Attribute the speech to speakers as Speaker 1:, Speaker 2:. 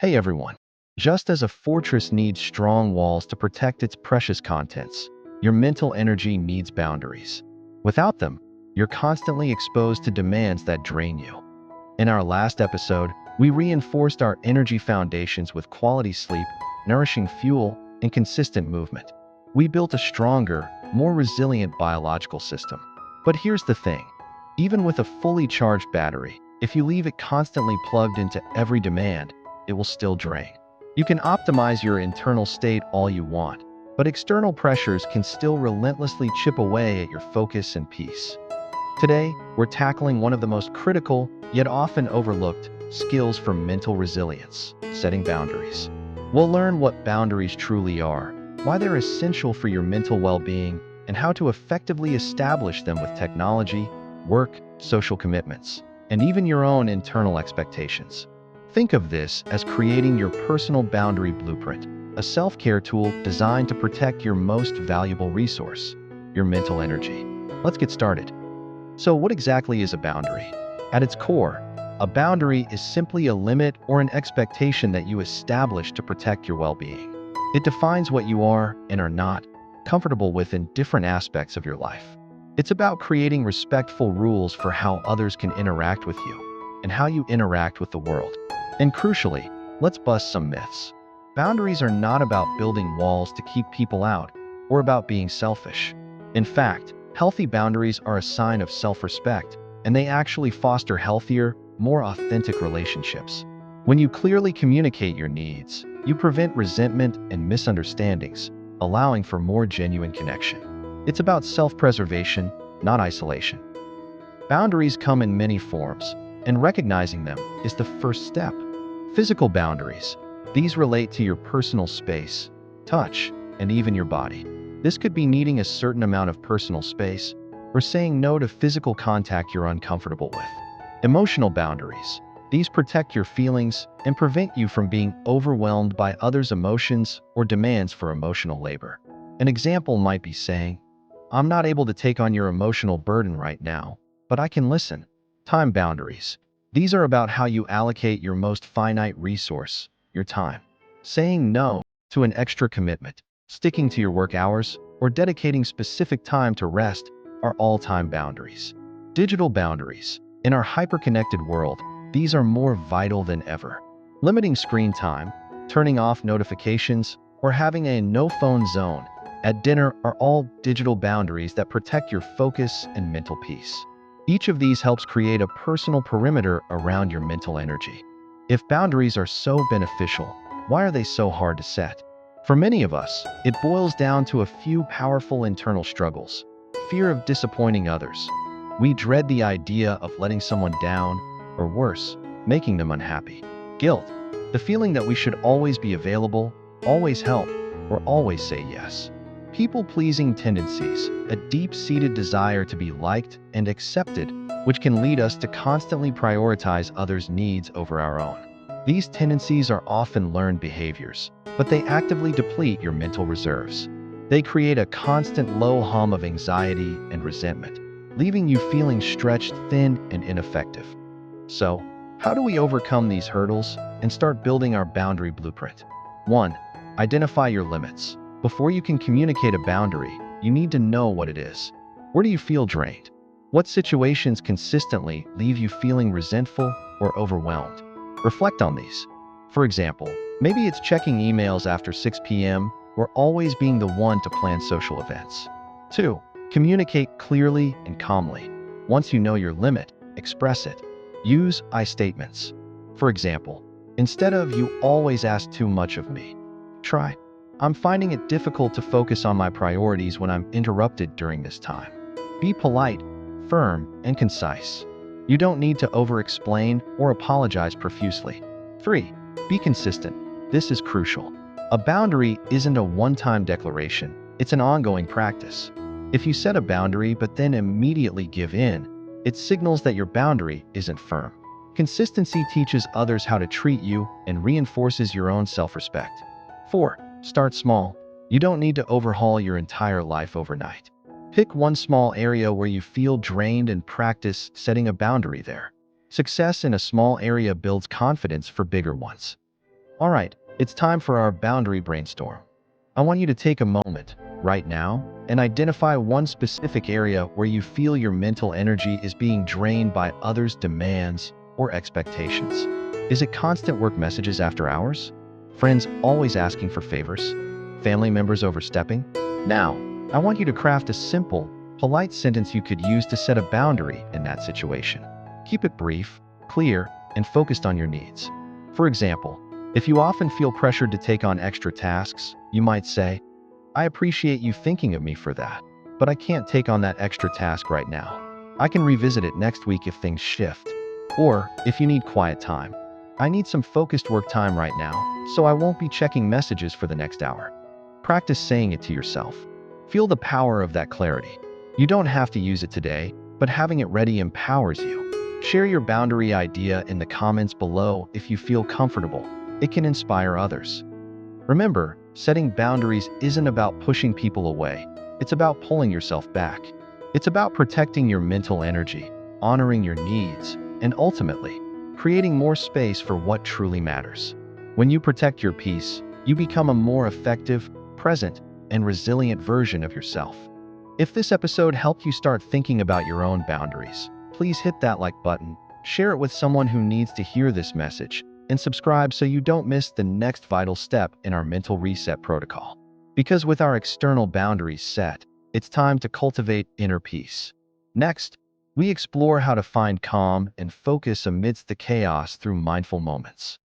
Speaker 1: Hey everyone. Just as a fortress needs strong walls to protect its precious contents, your mental energy needs boundaries. Without them, you're constantly exposed to demands that drain you. In our last episode, we reinforced our energy foundations with quality sleep, nourishing fuel, and consistent movement. We built a stronger, more resilient biological system. But here's the thing. Even with a fully charged battery, if you leave it constantly plugged into every demand, it will still drain. You can optimize your internal state all you want, but external pressures can still relentlessly chip away at your focus and peace. Today, we're tackling one of the most critical, yet often overlooked, skills for mental resilience: setting boundaries. We'll learn what boundaries truly are, why they're essential for your mental well-being, and how to effectively establish them with technology, work, social commitments, and even your own internal expectations. Think of this as creating your personal boundary blueprint, a self-care tool designed to protect your most valuable resource, your mental energy. Let's get started. So what exactly is a boundary? At its core, a boundary is simply a limit or an expectation that you establish to protect your well-being. It defines what you are and are not comfortable with in different aspects of your life. It's about creating respectful rules for how others can interact with you and how you interact with the world. And crucially, let's bust some myths. Boundaries are not about building walls to keep people out or about being selfish. In fact, healthy boundaries are a sign of self-respect, and they actually foster healthier, more authentic relationships. When you clearly communicate your needs, you prevent resentment and misunderstandings, allowing for more genuine connection. It's about self-preservation, not isolation. Boundaries come in many forms, and recognizing them is the first step. Physical boundaries. These relate to your personal space, touch, and even your body. This could be needing a certain amount of personal space or saying no to physical contact you're uncomfortable with. Emotional boundaries. These protect your feelings and prevent you from being overwhelmed by others' emotions or demands for emotional labor. An example might be saying, "I'm not able to take on your emotional burden right now, but I can listen." Time boundaries. These are about how you allocate your most finite resource, your time. Saying no to an extra commitment, sticking to your work hours, or dedicating specific time to rest are all time boundaries. Digital boundaries. In our hyper-connected world, these are more vital than ever. Limiting screen time, turning off notifications, or having a no-phone zone at dinner are all digital boundaries that protect your focus and mental peace. Each of these helps create a personal perimeter around your mental energy. If boundaries are so beneficial, why are they so hard to set? For many of us, it boils down to a few powerful internal struggles. Fear of disappointing others. We dread the idea of letting someone down, or worse, making them unhappy. Guilt. The feeling that we should always be available, always help, or always say yes. People-pleasing tendencies, a deep-seated desire to be liked and accepted, which can lead us to constantly prioritize others' needs over our own. These tendencies are often learned behaviors, but they actively deplete your mental reserves. They create a constant low hum of anxiety and resentment, leaving you feeling stretched thin and ineffective. So, how do we overcome these hurdles and start building our boundary blueprint? 1. Identify your limits. Before you can communicate a boundary, you need to know what it is. Where do you feel drained? What situations consistently leave you feeling resentful or overwhelmed? Reflect on these. For example, maybe it's checking emails after 6 p.m. or always being the one to plan social events. 2. Communicate clearly and calmly. Once you know your limit, express it. Use I statements. For example, instead of "you always ask too much of me," try, "I'm finding it difficult to focus on my priorities when I'm interrupted during this time." Be polite, firm, and concise. You don't need to over-explain or apologize profusely. 3. Be consistent. This is crucial. A boundary isn't a one-time declaration, it's an ongoing practice. If you set a boundary but then immediately give in, it signals that your boundary isn't firm. Consistency teaches others how to treat you and reinforces your own self-respect. 4. Start small. You don't need to overhaul your entire life overnight. Pick one small area where you feel drained and practice setting a boundary there. Success in a small area builds confidence for bigger ones. All right, it's time for our boundary brainstorm. I want you to take a moment right now and identify one specific area where you feel your mental energy is being drained by others' demands or expectations. Is it constant work messages after hours? Friends always asking for favors? Family members overstepping? Now, I want you to craft a simple, polite sentence you could use to set a boundary in that situation. Keep it brief, clear, and focused on your needs. For example, if you often feel pressured to take on extra tasks, you might say, I appreciate you thinking of me for that, but I can't take on that extra task right now. I can revisit it next week if things shift. Or, if you need quiet time, I need some focused work time right now, so I won't be checking messages for the next hour. Practice saying it to yourself. Feel the power of that clarity. You don't have to use it today, but having it ready empowers you. Share your boundary idea in the comments below if you feel comfortable. It can inspire others. Remember, setting boundaries isn't about pushing people away. It's about pulling yourself back. It's about protecting your mental energy, honoring your needs, and ultimately, creating more space for what truly matters. When you protect your peace, you become a more effective, present, and resilient version of yourself. If this episode helped you start thinking about your own boundaries, please hit that like button, share it with someone who needs to hear this message, and subscribe so you don't miss the next vital step in our mental reset protocol. Because with our external boundaries set, it's time to cultivate inner peace. Next, we explore how to find calm and focus amidst the chaos through mindful moments.